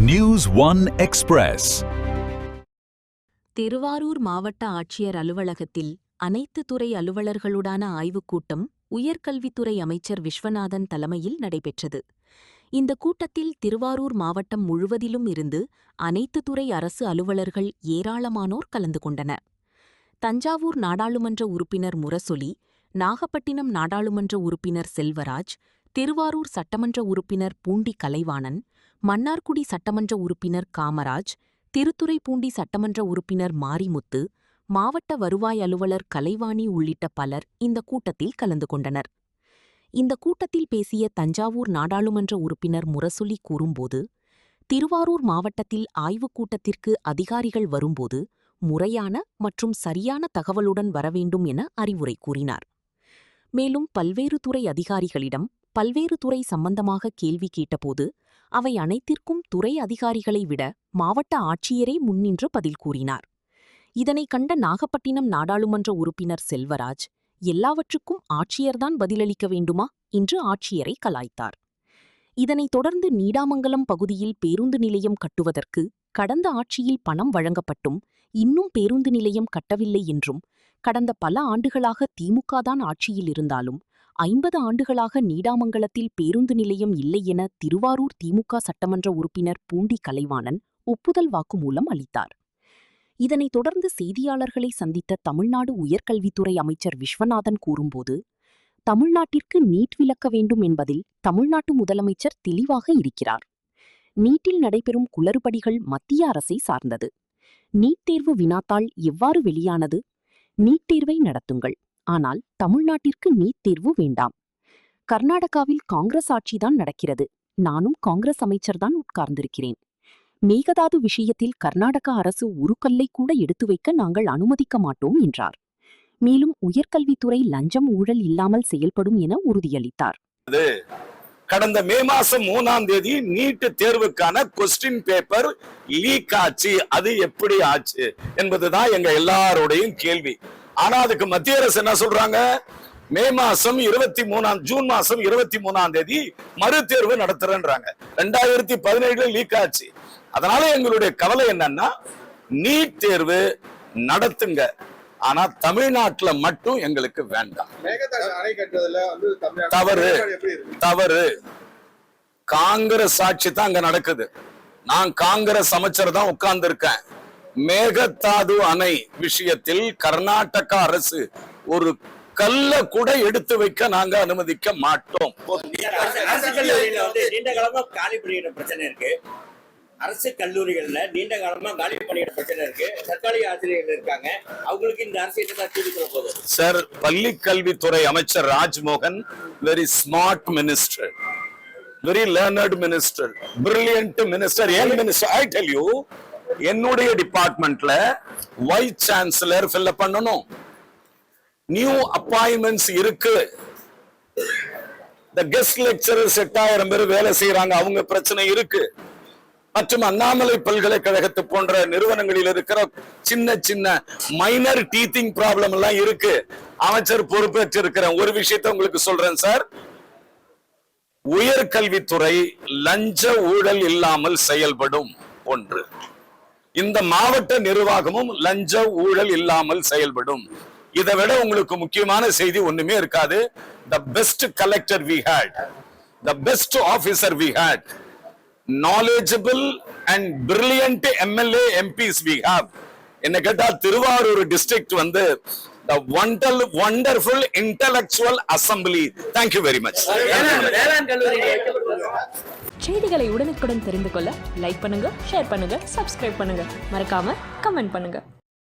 News One Express. Thiruvarur மாவட்ட ஆட்சியர் அலுவலகத்தில் அனைத்து துறை அலுவலர்களுடான ஆய்வுக் கூட்டம் உயர்கல்வித்துறை அமைச்சர் விஸ்வநாதன் தலைமையில் நடைபெற்றது. இந்த கூட்டத்தில் திருவாரூர் மாவட்டம் முழுவதிலும் இருந்து அனைத்து துறை அரசு அலுவலர்கள் ஏராளமானோர் கலந்து கொண்டனர். தஞ்சாவூர் நாடாளுமன்ற உறுப்பினர் முரசொலி, நாகப்பட்டினம் நாடாளுமன்ற உறுப்பினர் செல்வராஜ், திருவாரூர் சட்டமன்ற உறுப்பினர் பூண்டி கலைவாணன், மன்னார்குடி சட்டமன்ற உறுப்பினர் காமராஜ், திருத்துறைப்பூண்டி சட்டமன்ற உறுப்பினர் மாரிமுத்து, மாவட்ட வருவாய் அலுவலர் கலைவாணி உள்ளிட்ட பலர் இந்த கூட்டத்தில் கலந்து கொண்டனர். இந்த கூட்டத்தில் பேசிய தஞ்சாவூர் நாடாளுமன்ற உறுப்பினர் முரசொலி கூறும்போது, திருவாரூர் மாவட்டத்தில் ஆய்வுக் கூட்டத்திற்கு அதிகாரிகள் வரும்போது முறையான மற்றும் சரியான தகவலுடன் வரவேண்டும் என அறிவுரை கூறினார். மேலும் பல்வேறு துறை அதிகாரிகளிடம் பல்வேறு துறை சம்பந்தமாக கேள்வி கேட்டபோது அவை அனைத்திற்கும் துறை அதிகாரிகளை விட மாவட்ட ஆட்சியரே முன்னின்று பதில் கூறினார். இதனை கண்ட நாகப்பட்டினம் நாடாளுமன்ற உறுப்பினர் செல்வராஜ், எல்லாவற்றுக்கும் ஆட்சியர்தான் பதிலளிக்க வேண்டுமா என்று ஆட்சியரை கலாய்த்தார். இதனைத் தொடர்ந்து நீடாமங்கலம் பகுதியில் பேருந்து நிலையம் கட்டுவதற்கு கடந்த ஆட்சியில் பணம் வழங்கப்பட்டும் இன்னும் பேருந்து நிலையம் கட்டவில்லை என்றும், கடந்த பல ஆண்டுகளாக திமுகதான் ஆட்சியில் இருந்தாலும் 50 ஆண்டுகளாக நீடாமங்கலத்தில் பேருந்து நிலையம் இல்லை என திருவாரூர் திமுக சட்டமன்ற உறுப்பினர் பூண்டி கலைவாணன் ஒப்புதல் வாக்குமூலம் அளித்தார். இதனைத் தொடர்ந்து செய்தியாளர்களை சந்தித்த தமிழ்நாடு உயர்கல்வித்துறை அமைச்சர் விஸ்வநாதன் கூறும்போது, தமிழ்நாட்டிற்கு நீட் விலக்க வேண்டும் என்பதில் தமிழ்நாட்டு முதலமைச்சர் தெளிவாக இருக்கிறார். நீட்டில் நடைபெறும் குளறுபடிகள் மத்திய அரசை சார்ந்தது. நீட் தேர்வு வினாத்தாள் எவ்வாறு வெளியானது? நீட் தேர்வை நடத்துங்கள், ஆனால் தமிழ்நாட்டிற்கு நீட் தேர்வு வேண்டாம். கர்நாடகாவில் காங்கிரஸ் ஆட்சிதான் நடக்கிறது. நானும் காங்கிரஸ் அமைச்சர்தான் உட்கார்ந்திருக்கிறேன். மேகதாது விஷயத்தில் கர்நாடக அரசு ஒரு கல்லை கூட எடுத்து வைக்க நாங்கள் அனுமதிக்க மாட்டோம் என்றார். மேலும் உயர்கல்வித்துறை லஞ்சம் ஊழல் இல்லாமல் செயல்படும் என உறுதியளித்தார். கடந்த மே மாசம் 3ஆம் தேதி நீட் தேர்வுக்கான கொஸ்டின் பேப்பர் லீக் ஆச்சு. அது எப்படி ஆச்சு என்பதுதான் எங்க எல்லாரோடையும் கேள்வி. ஆனா அதுக்கு மத்திய அரசு என்ன சொல்றாங்க? மே மாசம் ஜூன் மாசம் 23ஆம் தேதி மறு தேர்வு நடத்துறேன்றாங்க. 2017 லீக் ஆச்சு. அதனால எங்களுடைய கவலை என்னன்னா, நீட் தேர்வு நடத்துங்க, ஆனா தமிழ்நாட்டுல மட்டும் எங்களுக்கு வேண்டாம். தவறு. காங்கிரஸ் ஆட்சி தான் அங்க நடக்குது. நான் காங்கிரஸ் அமைச்சர் தான் உட்கார்ந்து இருக்கேன். மேகதாது அணை விஷயத்தில் கர்நாடக அரசு ஒரு கல்ல கூட எடுத்து வைக்க நாங்க அனுமதிக்க மாட்டோம். நீண்ட காலமா காலி பணியிட பிரச்சனை இருக்கு. அரசு கல்லூரிகள்ல நீண்ட காலமா காலி பணியிட பிரச்சனை இருக்கு. தற்காலிக ஆசிரியர்கள் இருக்காங்க. அவங்களுக்கு இந்த அரசு சார், பள்ளி கல்வித்துறை அமைச்சர் Rajmohan very smart minister, very learned minister, brilliant minister, young minister. I tell you, என்னுடைய டிபார்ட்மெண்ட்ல வைஸ் சான்சலர் ஃபில் பண்ணணும். நியூ அப்பாயின்மெண்ட்ஸ் இருக்கு. the guest lecturers 8000 பேர் வேலை செய்யறாங்க, அவங்க பிரச்சனை இருக்கு. மற்றும் அண்ணாமலை பல்கலைக்கழகத்து போன்ற நிறுவனங்களில் இருக்கிற சின்ன சின்ன மைனர் டீத்திங் ப்ராப்ளம் எல்லாம் இருக்கு. அமைச்சர் பொறுப்பேற்று இருக்கிறேன். ஒரு விஷயத்தை உங்களுக்கு சொல்றேன் சார், உயர்கல்வித்துறை லஞ்ச ஊழல் இல்லாமல் செயல்படும். ஒன்று, இந்த மாவட்ட நிர்வாகமும் லஞ்ச ஊழல் இல்லாமல் செயல்படும். இதை விட உங்களுக்கு முக்கியமான செய்தி ஒண்ணுமே இருக்காது. the best collector we had, the best officer we had, knowledgeable and brilliant MLA MPs we have. என்ன கேட்டா திருவாரூர் டிஸ்ட்ரிக்ட் வந்து the wonderful intellectual assembly. Thank you very much. செய்திகளை உடனுக்குடன் தெரிந்து கொள்ள லைக் பண்ணுங்க, ஷேர் பண்ணுங்க, சப்ஸ்கிரைப் பண்ணுங்க, மறக்காம கமெண்ட் பண்ணுங்க.